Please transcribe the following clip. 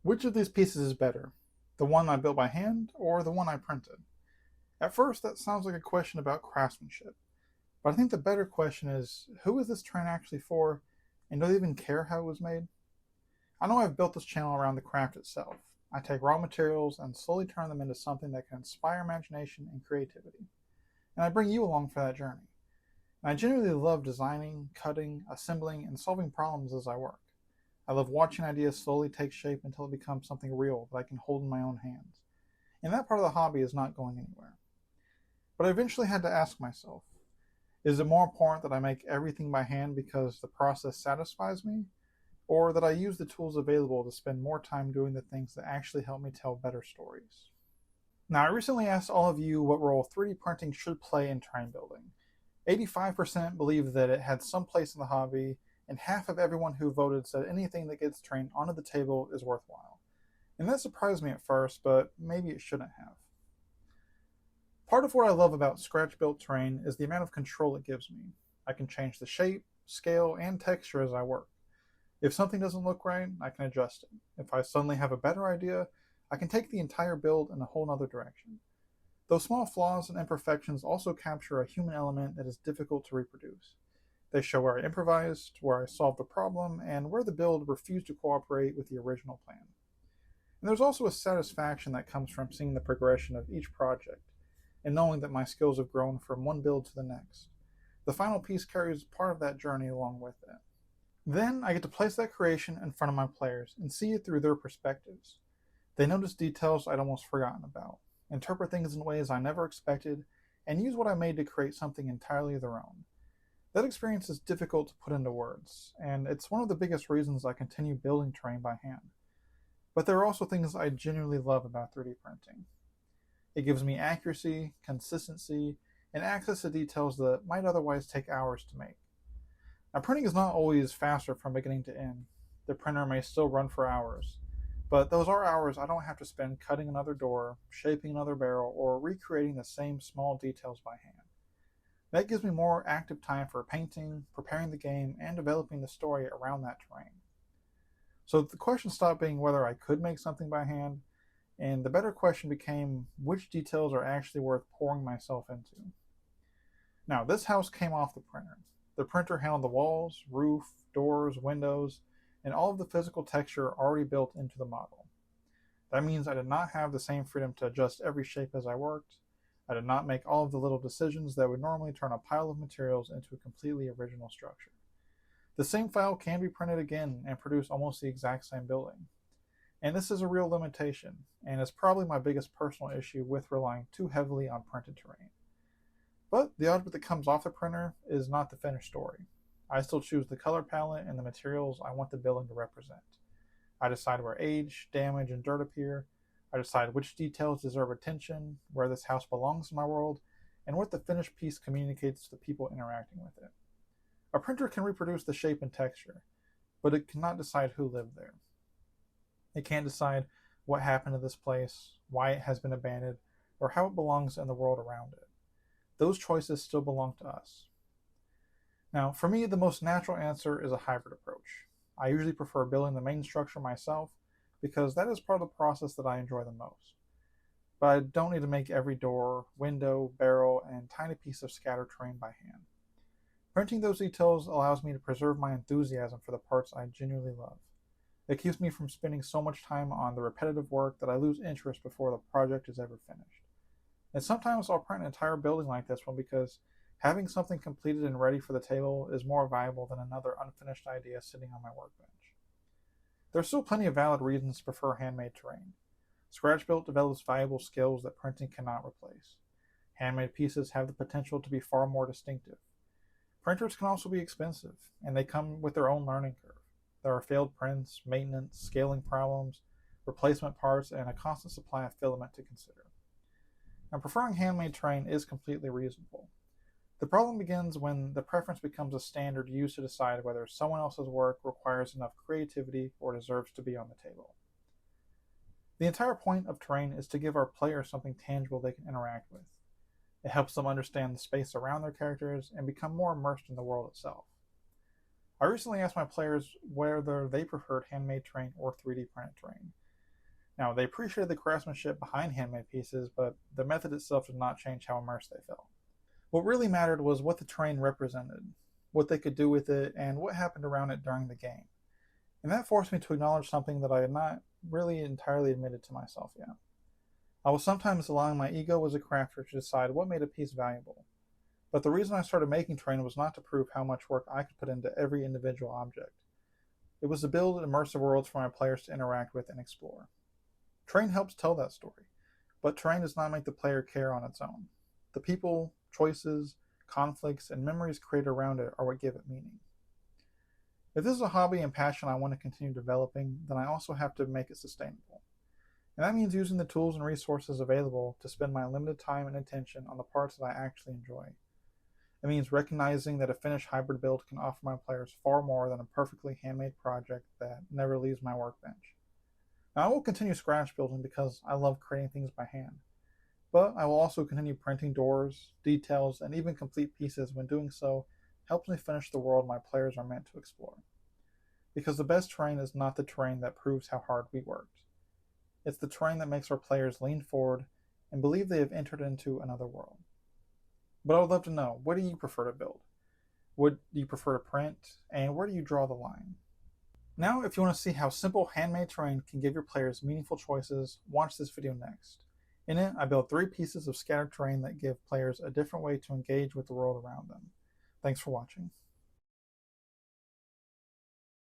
Which of these pieces is better? The one I built by hand or the one I printed? At first, that sounds like a question about craftsmanship, but I think the better question is, who is this train actually for, and do they even care how it was made? I know I've built this channel around the craft itself. I take raw materials and slowly turn them into something that can inspire imagination and creativity. And I bring you along for that journey. And I genuinely love designing, cutting, assembling, and solving problems as I work. I love watching ideas slowly take shape until it becomes something real that I can hold in my own hands. And that part of the hobby is not going anywhere. But I eventually had to ask myself, is it more important that I make everything by hand because the process satisfies me, or that I use the tools available to spend more time doing the things that actually help me tell better stories? Now, I recently asked all of you what role 3D printing should play in train building. 85% believe that it had some place in the hobby, and half of everyone who voted said anything that gets train onto the table is worthwhile. And that surprised me at first, but maybe it shouldn't have. Part of what I love about scratch-built terrain is the amount of control it gives me. I can change the shape, scale, and texture as I work. If something doesn't look right, I can adjust it. If I suddenly have a better idea, I can take the entire build in a whole other direction. Those small flaws and imperfections also capture a human element that is difficult to reproduce. They show where I improvised, where I solved the problem, and where the build refused to cooperate with the original plan. And there's also a satisfaction that comes from seeing the progression of each project, and knowing that my skills have grown from one build to the next. The final piece carries part of that journey along with it. Then I get to place that creation in front of my players and see it through their perspectives. They notice details I'd almost forgotten about, interpret things in ways I never expected, and use what I made to create something entirely their own. That experience is difficult to put into words, and it's one of the biggest reasons I continue building terrain by hand. But there are also things I genuinely love about 3D printing. It gives me accuracy, consistency, and access to details that might otherwise take hours to make. Now, printing is not always faster from beginning to end. The printer may still run for hours, but those are hours I don't have to spend cutting another door, shaping another barrel, or recreating the same small details by hand. That gives me more active time for painting, preparing the game, and developing the story around that terrain. So the question stopped being whether I could make something by hand, and the better question became which details are actually worth pouring myself into. Now, this house came off the printer. The printer handled the walls, roof, doors, windows, and all of the physical texture already built into the model. That means I did not have the same freedom to adjust every shape as I worked. I did not make all of the little decisions that would normally turn a pile of materials into a completely original structure. The same file can be printed again and produce almost the exact same building. And this is a real limitation, and is probably my biggest personal issue with relying too heavily on printed terrain. But the output that comes off the printer is not the finished story. I still choose the color palette and the materials I want the building to represent. I decide where age, damage, and dirt appear. I decide which details deserve attention, where this house belongs in my world, and what the finished piece communicates to the people interacting with it. A printer can reproduce the shape and texture, but it cannot decide who lived there. It can't decide what happened to this place, why it has been abandoned, or how it belongs in the world around it. Those choices still belong to us. Now, for me, the most natural answer is a hybrid approach. I usually prefer building the main structure myself because that is part of the process that I enjoy the most. But I don't need to make every door, window, barrel, and tiny piece of scattered terrain by hand. Printing those details allows me to preserve my enthusiasm for the parts I genuinely love. It keeps me from spending so much time on the repetitive work that I lose interest before the project is ever finished. And sometimes I'll print an entire building like this one because having something completed and ready for the table is more valuable than another unfinished idea sitting on my workbench. There are still plenty of valid reasons to prefer handmade terrain. Scratch-built develops valuable skills that printing cannot replace. Handmade pieces have the potential to be far more distinctive. Printers can also be expensive, and they come with their own learning curve. There are failed prints, maintenance, scaling problems, replacement parts, and a constant supply of filament to consider. Now, preferring handmade terrain is completely reasonable. The problem begins when the preference becomes a standard used to decide whether someone else's work requires enough creativity or deserves to be on the table. The entire point of terrain is to give our players something tangible they can interact with. It helps them understand the space around their characters and become more immersed in the world itself. I recently asked my players whether they preferred handmade terrain or 3D printed terrain, Now, they appreciated the craftsmanship behind handmade pieces, but the method itself did not change how immersed they felt. What really mattered was what the terrain represented, what they could do with it, and what happened around it during the game. And that forced me to acknowledge something that I had not really entirely admitted to myself yet. I was sometimes allowing my ego as a crafter to decide what made a piece valuable. But the reason I started making terrain was not to prove how much work I could put into every individual object. It was to build immersive worlds for my players to interact with and explore. Terrain helps tell that story, but terrain does not make the player care on its own. The people, choices, conflicts, and memories created around it are what give it meaning. If this is a hobby and passion I want to continue developing, then I also have to make it sustainable. And that means using the tools and resources available to spend my limited time and attention on the parts that I actually enjoy. It means recognizing that a finished hybrid build can offer my players far more than a perfectly handmade project that never leaves my workbench. Now, I will continue scratch building because I love creating things by hand, but I will also continue printing doors, details, and even complete pieces when doing so helps me finish the world my players are meant to explore. Because the best terrain is not the terrain that proves how hard we worked. It's the terrain that makes our players lean forward and believe they have entered into another world. But I would love to know, what do you prefer to build? What do you prefer to print? And where do you draw the line? Now, if you want to see how simple handmade terrain can give your players meaningful choices, watch this video next. In it, I built 3 pieces of scattered terrain that give players a different way to engage with the world around them. Thanks for watching.